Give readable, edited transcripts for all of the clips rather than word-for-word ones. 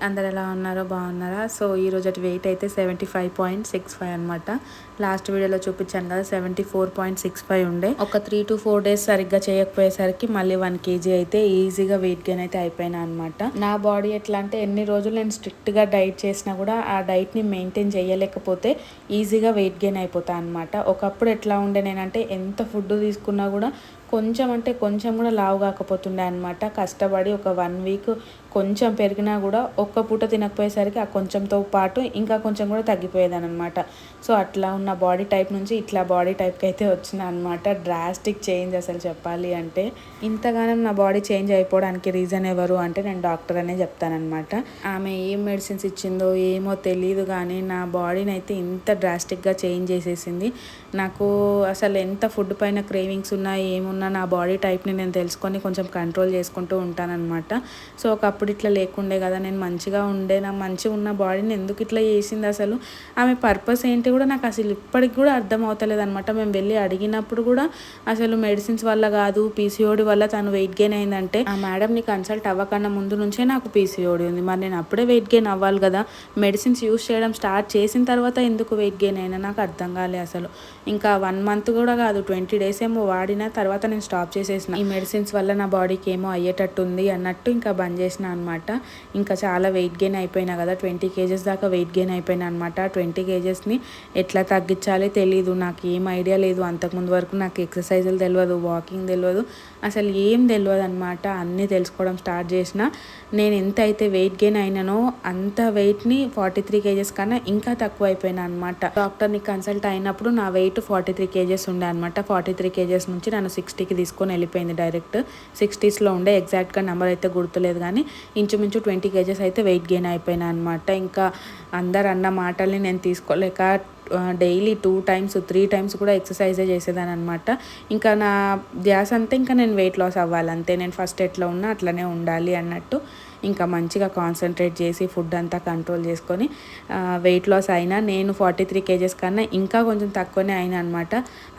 అందరు ఎలా ఉన్నారో బాగున్నారా? సో ఈరోజు వెయిట్ అయితే 75.65 అనమాట. లాస్ట్ వీడియోలో చూపించాను కదా 74.65 ఉండే. ఒక 3 to 4 డేస్ సరిగ్గా చేయకపోయేసరికి మళ్ళీ 1 kg అయితే ఈజీగా వెయిట్ గెయిన్ అయితే అయిపోయినా అనమాట. నా బాడీ ఎట్లా అంటే ఎన్ని రోజులు నేను స్ట్రిక్ట్గా డైట్ చేసినా కూడా ఆ డైట్ని మెయింటైన్ చేయలేకపోతే ఈజీగా వెయిట్ గెయిన్ అయిపోతా అనమాట. ఒకప్పుడు ఎట్లా ఉండే నేనంటే ఎంత ఫుడ్ తీసుకున్నా కూడా కొంచెం అంటే కొంచెం కూడా లావు కాకపోతుండే అనమాట. కష్టపడి ఒక 1 వీక్ కొంచెం పెరిగినా కూడా ఒక్క పూట తినకపోయేసరికి ఆ కొంచెంతో పాటు ఇంకా కొంచెం కూడా తగ్గిపోయేదాని అనమాట. సో అట్లా ఉన్న బాడీ టైప్ నుంచి ఇట్లా బాడీ టైప్కి అయితే వచ్చిన అనమాట. డ్రాస్టిక్ చేంజ్ అసలు చెప్పాలి అంటే. ఇంతగానం నా బాడీ చేంజ్ అయిపోవడానికి రీజన్ ఎవరు అంటే నేను డాక్టర్ అనే చెప్తానమాట. ఆమె ఏం మెడిసిన్స్ ఇచ్చిందో ఏమో తెలియదు కానీ నా బాడీని అయితే ఇంత డ్రాస్టిక్గా చేంజ్ చేసేసింది. నాకు అసలు ఎంత ఫుడ్ పైన క్రేవింగ్స్ ఉన్నా ఏమున్నా నా బాడీ టైప్ని నేను తెలుసుకొని కొంచెం కంట్రోల్ చేసుకుంటూ ఉంటానన్నమాట. సో ఒకప్పుడు ఇట్లా లేకుండే కదా, నేను మంచిగా ఉండే, నా మంచిగా ఉన్న బాడీని ఎందుకు ఇట్లా చేసింది అసలు, ఆమె పర్పస్ ఏంటి కూడా నాకు అసలు ఇప్పటికి కూడా అర్థం అవుతలేదు అనమాట. మేము వెళ్ళి అడిగినప్పుడు కూడా అసలు మెడిసిన్స్ వల్ల కాదు పీసీఓడి వల్ల తను వెయిట్ గెయిన్ అయిందంటే, ఆ మేడంని కన్సల్ట్ అవ్వకన్నా ముందు నుంచే నాకు పీసీఓడి ఉంది, మరి నేను అప్పుడే వెయిట్ గెయిన్ అవ్వాలి కదా, మెడిసిన్స్ యూస్ చేయడం స్టార్ట్ చేసిన తర్వాత ఎందుకు వెయిట్ గెయిన్ అయినా నాకు అర్థం కాలే అసలు. ఇంకా 1 month కూడా కాదు 20 days ఏమో వాడిన తర్వాత నేను స్టాప్ చేసేసిన. ఈ మెడిసిన్స్ వల్ల నా బాడీకి ఏమో అయ్యేటట్టు ఉంది అన్నట్టు ఇంకా బంద్ చేసిన అనమాట. ఇంకా చాలా వెయిట్ గెయిన్ అయిపోయినా కదా, 20 kgs దాకా వెయిట్ గెయిన్ అయిపోయినా అనమాట. 20 kgsని ఎట్లా తగ్గించాలి తెలీదు, నాకు ఏం ఐడియా లేదు. అంతకుముందు వరకు నాకు ఎక్సర్సైజులు తెలియదు, వాకింగ్ తెలియదు, అసలు ఏం తెలియదు అనమాట. అన్నీ తెలుసుకోవడం స్టార్ట్ చేసిన. నేను ఎంత అయితే వెయిట్ గెయిన్ అయినానో అంత వెయిట్ని 43 kgs కన్నా ఇంకా తక్కువ అయిపోయినా అనమాట. డాక్టర్ని కన్సల్ట్ అయినప్పుడు నా వెయిట్ 43 kgs ఉండే అనమాట. 43 kgs నుంచి నన్ను 60కి తీసుకొని వెళ్ళిపోయింది. డైరెక్ట్ 60sలో ఉండే, ఎగ్జాక్ట్గా నెంబర్ అయితే గుర్తులేదు కానీ ఇంచుమించు 20 kgs అయితే వెయిట్ గెయిన్ అయిపోయినా అనమాట. ఇంకా అందరు అన్న మాటల్ని నేను తీసుకోలేక డైలీ 2 times 3 times కూడా ఎక్సర్సైజే చేసేదాన్ని అనమాట. ఇంకా నా ధ్యాస అంతా ఇంకా నేను వెయిట్ లాస్ అవ్వాలంతే, నేను ఫస్ట్ ఎట్లా ఉన్నా అట్లనే ఉండాలి అన్నట్టు ఇంకా మంచిగా కాన్సన్ట్రేట్ చేసి ఫుడ్ అంతా కంట్రోల్ చేసుకొని వెయిట్ లాస్ అయినా. నేను 43 kgs కన్నా ఇంకా కొంచెం తక్కువనే అయినా అనమాట.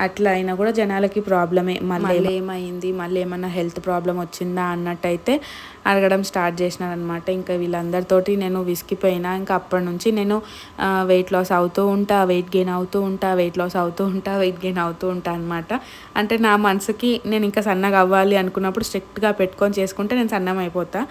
అట్లా అయినా కూడా జనాలకి ప్రాబ్లమే, మళ్ళీ ఏమైంది, మళ్ళీ ఏమన్నా హెల్త్ ప్రాబ్లం వచ్చిందా అన్నట్టయితే అడగడం స్టార్ట్ చేసినారనమాట. ఇంకా వీళ్ళందరితోటి నేను విసిగిపోయినా. ఇంకా అప్పటి నుంచి నేను వెయిట్ లాస్ అవుతూ ఉంటా, వెయిట్ గెయిన్ అవుతూ ఉంటా, వెయిట్ లాస్ అవుతూ ఉంటా, వెయిట్ గెయిన్ అవుతూ ఉంటా అనమాట. అంటే నా మనసుకి నేను ఇంకా సన్నగా అవ్వాలి అనుకున్నప్పుడు స్ట్రిక్ట్గా పెట్టుకొని చేసుకుంటే నేను సన్నం అయిపోతా.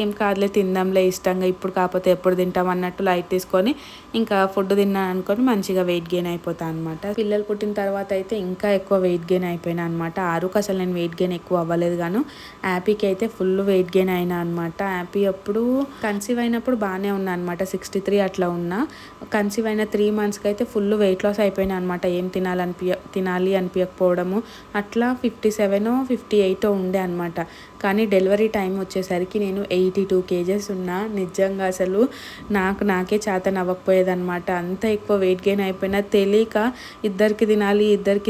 ఏం కాదులే తిందాంలే ఇష్టంగా, ఇప్పుడు కాకపోతే ఎప్పుడు తింటాం అన్నట్టు లైట్ తీసుకొని ఇంకా ఫుడ్ తిన్నా అనుకొని మంచిగా వెయిట్ గెయిన్ అయిపోతా అనమాట. పిల్లలు పుట్టిన తర్వాత అయితే ఇంకా ఎక్కువ వెయిట్ గెయిన్ అయిపోయినా అనమాట. ఆరుకు అసలు నేను వెయిట్ గెయిన్ ఎక్కువ అవ్వలేదు గాను హ్యాపీకి అయితే ఫుల్ వెయిట్ గెయిన్ అయినా అనమాట. హ్యాపీ అప్పుడు కన్సీవ్ అయినప్పుడు బాగానే ఉన్నా అనమాట, 63 అట్లా ఉన్నా. కన్సీవ్ అయిన 3 monthsకి అయితే ఫుల్ వెయిట్ లాస్ అయిపోయినా అనమాట. ఏం తినాలి అనిపించకపోవడము అట్లా 57 58 ఉండే అనమాట. కానీ డెలివరీ టైం వచ్చేసరికి నేను 82 kgs ఉన్నా. నిజంగా అసలు నాకే చేత నవ్వకపోయేదన్నమాట. అంత ఎక్కువ వెయిట్ గెయిన్ అయిపోయినా తెలియక ఇద్దరికి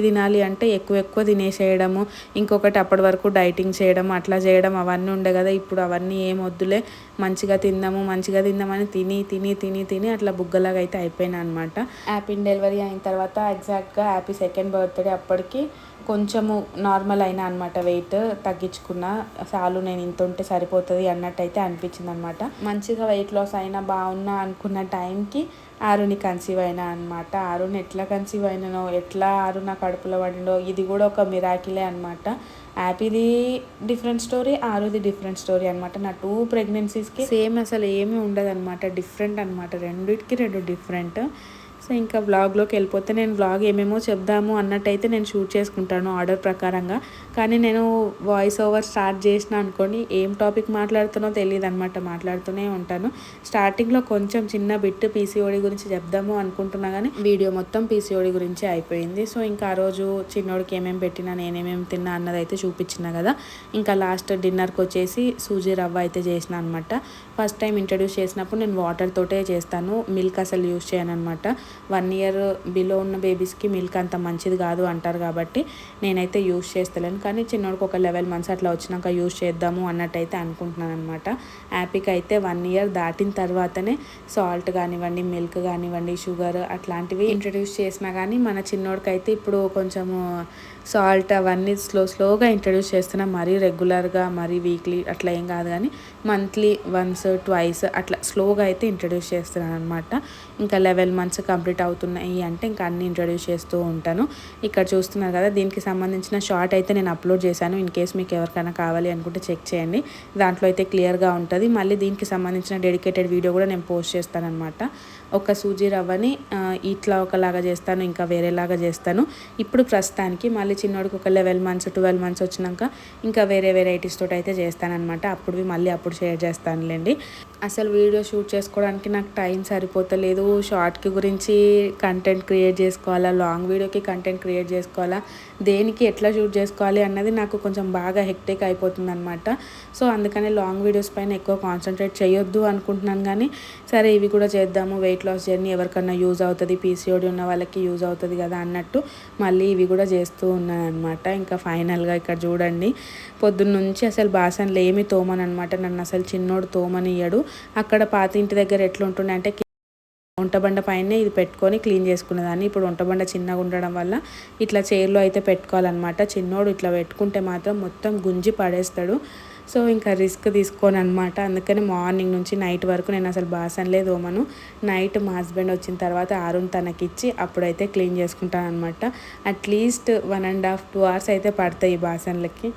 తినాలి అంటే ఎక్కువ తినేసేయడము. ఇంకొకటి అప్పటి వరకు డైటింగ్ చేయడం అట్లా చేయడం అవన్నీ ఉండే కదా. ఇప్పుడు అవన్నీ ఏం వద్దులే, మంచిగా తిందామని తిని అట్లా బుగ్గలాగా అయితే అయిపోయినా అనమాట. హ్యాపీ డెలివరీ అయిన తర్వాత ఎగ్జాక్ట్గా హ్యాపీ 2nd birthday అప్పటికి కొంచెము నార్మల్ అయినా అనమాట. వెయిట్ తగ్గించుకున్నా, చాలు నేను ఇంత ఉంటే సరిపోతుంది అన్నట్టు అయితే అనిపించింది అనమాట. మంచిగా వెయిట్ లాస్ అయినా బాగున్నా అనుకున్న టైంకి ఆరుని కన్సీవ్ అయినా అనమాట. ఆరుని ఎట్లా కన్సీవ్ అయినానో, ఎట్లా ఆరు నా కడుపులో పడిండో ఇది కూడా ఒక మిరాకిలే అనమాట. హ్యాపీది డిఫరెంట్ స్టోరీ, ఆరుది డిఫరెంట్ స్టోరీ అనమాట. నా 2 pregnancies సేమ్ అసలు ఏమీ ఉండదు అనమాట, డిఫరెంట్ అనమాట. రెండిటికి 2 డిఫరెంట్. సో ఇంకా వ్లాగ్లోకి వెళ్ళిపోతే, నేను వ్లాగ్ ఏమేమో చెప్దాము అన్నట్టయితే నేను షూట్ చేసుకుంటాను ఆర్డర్ ప్రకారంగా. కానీ నేను వాయిస్ ఓవర్ స్టార్ట్ చేసిన అనుకోండి, ఏం టాపిక్ మాట్లాడుతానో తెలియదు అనమాట, మాట్లాడుతూనే ఉంటాను. స్టార్టింగ్లో కొంచెం చిన్న బిట్ పీసీఓడి గురించి చెప్దాము అనుకుంటున్నా కానీ వీడియో మొత్తం పీసీఓడి గురించి అయిపోయింది. సో ఇంకా ఆ రోజు చిన్నోడికి ఏమేమి పెట్టినా, నేనేమేమి తిన్నా అన్నది అయితే చూపించిన కదా. ఇంకా లాస్ట్ డిన్నర్కి వచ్చేసి సూజీ రవ్వ అయితే చేసిన అనమాట. ఫస్ట్ టైం ఇంట్రడ్యూస్ చేసినప్పుడు నేను వాటర్ తోటే చేస్తాను, మిల్క్ అసలు యూజ్ చేయను అనమాట. 1 ఇయర్ బిలో ఉన్న బేబీస్కి మిల్క్ అంత మంచిది కాదు అంటారు కాబట్టి నేనైతే యూస్ చేస్తలేను. కానీ చిన్నోడికి ఒక 11 మంత్స్ అట్లా వచ్చినాక యూస్ చేద్దాము అన్నట్టయితే అనుకుంటున్నాను అనమాట. యాపీకి అయితే 1 ఇయర్ దాటిన తర్వాతనే సాల్ట్ కానివ్వండి, మిల్క్ కానివ్వండి, షుగర్ అట్లాంటివి ఇంట్రడ్యూస్ చేసినా కానీ మన చిన్నోడికైతే ఇప్పుడు కొంచెము సాల్ట్ అవన్నీ స్లోగా ఇంట్రడ్యూస్ చేస్తున్నా. మరీ రెగ్యులర్గా మరీ వీక్లీ అట్లా ఏం కాదు, కానీ మంత్లీ వన్స్ ట్వైస్ అట్లా స్లోగా అయితే ఇంట్రడ్యూస్ చేస్తున్నాను అనమాట. ఇంకా 11 మంత్స్ కంప్లీట్ అవుతున్నాయి అంటే ఇంకా అన్నీ ఇంట్రడ్యూస్ చేస్తూ ఉంటాను. ఇక్కడ చూస్తున్నారు కదా, దీనికి సంబంధించిన షార్ట్ అయితే నేను అప్లోడ్ చేశాను. ఇన్ కేస్ మీకు ఎవరికైనా కావాలి అనుకుంటే చెక్ చేయండి, దాంట్లో అయితే క్లియర్గా ఉంటుంది. మళ్ళీ దీనికి సంబంధించిన డెడికేటెడ్ వీడియో కూడా నేను పోస్ట్ చేస్తాను అనమాట. ఒక సూజీ రవ్వని ఇట్లా ఒకలాగా చేస్తాను, ఇంకా వేరేలాగా చేస్తాను. ఇప్పుడు ప్రస్తుతానికి మళ్ళీ చిన్నోడికి ఒక 11 మంత్స్ 12 మంత్స్ వచ్చినాక ఇంకా వేరే వెరైటీస్ తోటి అయితే చేస్తానన్నమాట. అప్పుడు షేర్ చేస్తానులేండి. అసలు వీడియో షూట్ చేసుకోవడానికి నాకు టైం సరిపోతలేదు. షార్ట్కి గురించి కంటెంట్ క్రియేట్ చేసుకోవాలా, లాంగ్ వీడియోకి కంటెంట్ క్రియేట్ చేసుకోవాలా, దేనికి ఎట్లా షూట్ చేసుకోవాలి అన్నది నాకు కొంచెం బాగా హెక్టిక్ అయిపోతుంది అనమాట. సో అందుకని లాంగ్ వీడియోస్ పైన ఎక్కువ కాన్సన్ట్రేట్ చేయొద్దు అనుకుంటున్నాను. కానీ సరే ఇవి కూడా చేద్దాము, వెయిట్ లాస్ జర్నీ ఎవరికన్నా యూజ్ అవుతుంది, పీసీఓడి ఉన్న వాళ్ళకి యూజ్ అవుతుంది కదా అన్నట్టు మళ్ళీ ఇవి కూడా చేస్తూ ఉన్నాను అనమాట. ఇంకా ఫైనల్గా ఇక్కడ చూడండి, పొద్దున్న నుంచి అసలు బాసనలు ఏమి తోమను అనమాట. నన్ను అసలు చిన్నోడు తోమనియ్యడు. అక్కడ పాత ఇంటి దగ్గర ఎట్లుంటుండే అంటే వంటబండ పైనే ఇది పెట్టుకొని క్లీన్ చేసుకునేదాన్ని. ఇప్పుడు వంటబండ చిన్నగా ఉండడం వల్ల ఇట్లా చైర్లో అయితే పెట్టుకోవాలన్నమాట. చిన్నోడు ఇట్లా పెట్టుకుంటే మాత్రం మొత్తం గుంజి పడేస్తాడు. సో ఇంకా రిస్క్ తీసుకోను అనమాట. అందుకని మార్నింగ్ నుంచి నైట్ వరకు నేను అసలు బాసనలే తోమను. నైట్ మా హస్బెండ్ వచ్చిన తర్వాత ఆరుని తనకిచ్చి అప్పుడైతే క్లీన్ చేసుకుంటాను అనమాట. అట్లీస్ట్ 1.5 2 hours అయితే పడతాయి ఈ బాసనలకి.